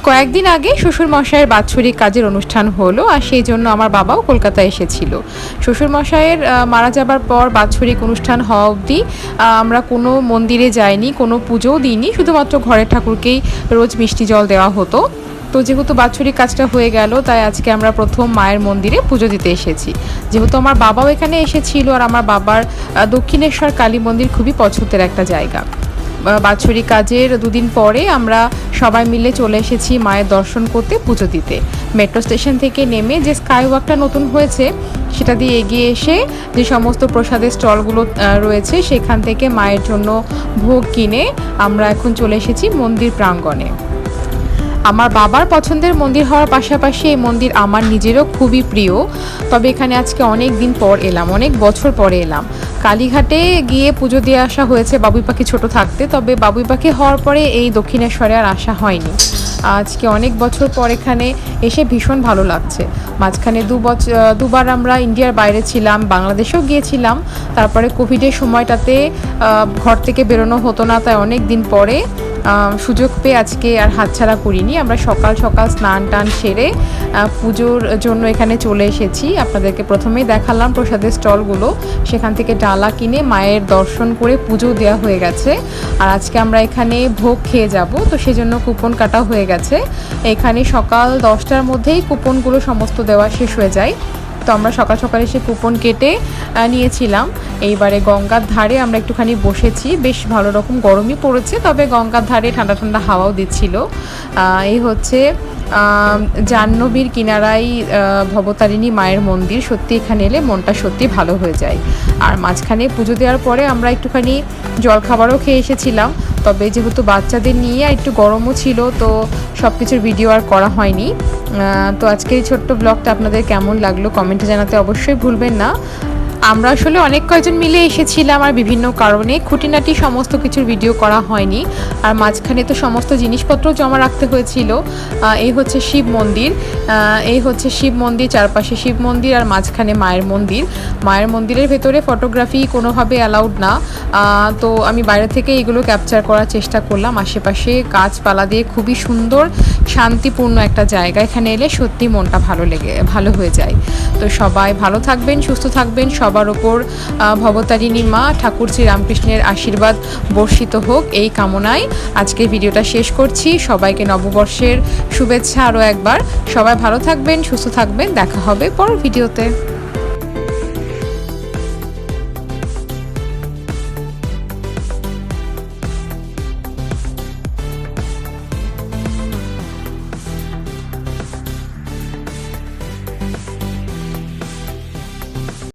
কয়েকদিন আগে শ্বশুরমশাইয়ের বাৎসরিক কাজের অনুষ্ঠান হলো, আর সেই জন্য আমার বাবাও কলকাতায় এসেছিল। শ্বশুরমশাইয়ের মারা যাবার পর বাৎসরিক অনুষ্ঠান হওয়া অবধি আমরা কোনো মন্দিরে যাইনি, কোনো পুজোও দিইনি, শুধুমাত্র ঘরের ঠাকুরকেই রোজ মিষ্টি জল দেওয়া হতো। তো যেহেতু বাৎসরিক কাজটা হয়ে গেল, তাই আজকে আমরা প্রথম মায়ের মন্দিরে পুজো দিতে এসেছি। যেহেতু আমার বাবাও এখানে এসেছিল, আর আমার বাবার দক্ষিণেশ্বর কালী মন্দির খুবই পছন্দের একটা জায়গা। বাৎসরিক কাজের দুদিন পরে আমরা সবাই মিলে চলে এসেছি মায়ের দর্শন করতে, পুজো দিতে। মেট্রো স্টেশন থেকে নেমে যে স্কাই ওয়াকটা নতুন হয়েছে সেটা দিয়ে এগিয়ে এসে যে সমস্ত প্রসাদের স্টলগুলো রয়েছে সেখান থেকে মায়ের জন্য ভোগ কিনে আমরা এখন চলে এসেছি মন্দির প্রাঙ্গণে। আমার বাবার পছন্দের মন্দির হওয়ার পাশাপাশি এই মন্দির আমার নিজেরও খুবই প্রিয়। তবে এখানে আজকে অনেক দিন পর এলাম, অনেক বছর পরে এলাম। কালীঘাটে গিয়ে পুজো দিয়ে আসা হয়েছে বাবুই পাখি ছোট থাকতে, তবে বাবুই পাখি হওয়ার পরে এই দক্ষিণেশ্বরে আর আসা হয়নি। আজকে অনেক বছর পর এখানে এসে ভীষণ ভালো লাগছে। মাঝখানে দুবার আমরা ইন্ডিয়ার বাইরে ছিলাম, বাংলাদেশেও গিয়েছিলাম। তারপরে কোভিডের সময়টাতে ঘর থেকে বেরোনো হতো না, তাই অনেক দিন পরে সুযোগ পেয়ে আজকে আর হাতছাড়া করিনি। আমরা সকাল সকাল স্নান টান সেরে পুজোর জন্য এখানে চলে এসেছি। আপনাদেরকে প্রথমেই দেখালাম প্রসাদের স্টলগুলো, সেখান থেকে ডালা কিনে মায়ের দর্শন করে পুজো দেওয়া হয়ে গেছে। আর আজকে আমরা এখানে ভোগ খেয়ে যাব, তো সেজন্য কুপন কাটা হয়ে গেছে। এখানে সকাল 10টার মধ্যেই কুপনগুলো সমস্ত দেওয়া শেষ হয়ে যায়। তো আমরা সকাল সকাল এসে কুপন কেটে নিয়েছিলাম। এইবারে গঙ্গার ধারে আমরা একটুখানি বসেছি, বেশ ভালো রকম গরমই পড়েছে, তবে গঙ্গার ধারে ঠান্ডা ঠান্ডা হাওয়াও দিচ্ছিল। এই হচ্ছে জাহ্নবীর কিনারায় ভবতারিণী মায়ের মন্দির। সত্যি এখানে এলে মনটা সত্যি ভালো হয়ে যায়। আর মাঝখানে পুজো দেওয়ার পরে আমরা একটুখানি জলখাবারও খেয়ে এসেছিলাম, তবে যেহেতু বাচ্চাদের নিয়ে একটু গরমও ছিল, তো সব কিছুর ভিডিও আর করা হয়নি। তো আজকের এই ছোট্ট ব্লগটা আপনাদের কেমন লাগলো কমেন্টে জানাতে অবশ্যই ভুলবেন না। আমরা আসলে অনেক কয়েকজন মিলে এসেছিলাম, আর বিভিন্ন কারণে খুঁটিনাটি সমস্ত কিছুর ভিডিও করা হয়নি। আর মাঝখানে তো সমস্ত জিনিসপত্র জমা রাখতে হয়েছিল। এই হচ্ছে শিব মন্দির, এই হচ্ছে শিব মন্দির, চারপাশে শিব মন্দির, আর মাঝখানে মায়ের মন্দির। মায়ের মন্দিরের ভেতরে ফটোগ্রাফি কোনোভাবে অ্যালাউড না, তো আমি বাইরে থেকে এগুলো ক্যাপচার করার চেষ্টা করলাম। আশেপাশে গাছপালা দিয়ে খুবই সুন্দর শান্তিপূর্ণ একটা জায়গা, এখানে এলে সত্যি মনটা ভালো হয়ে যায়। তো সবাই ভালো থাকবেন, সুস্থ থাকবেন, সবার ওপর ভবতারিণী মা ঠাকুর শ্রী রামকৃষ্ণের আশীর্বাদ বর্ষিত হোক, এই কামনায় আজকের ভিডিওটা শেষ করছি। সবাইকে নববর্ষের শুভেচ্ছা আরও একবার। সবাই ভালো থাকবেন, সুস্থ থাকবেন, দেখা হবে পরের ভিডিওতে।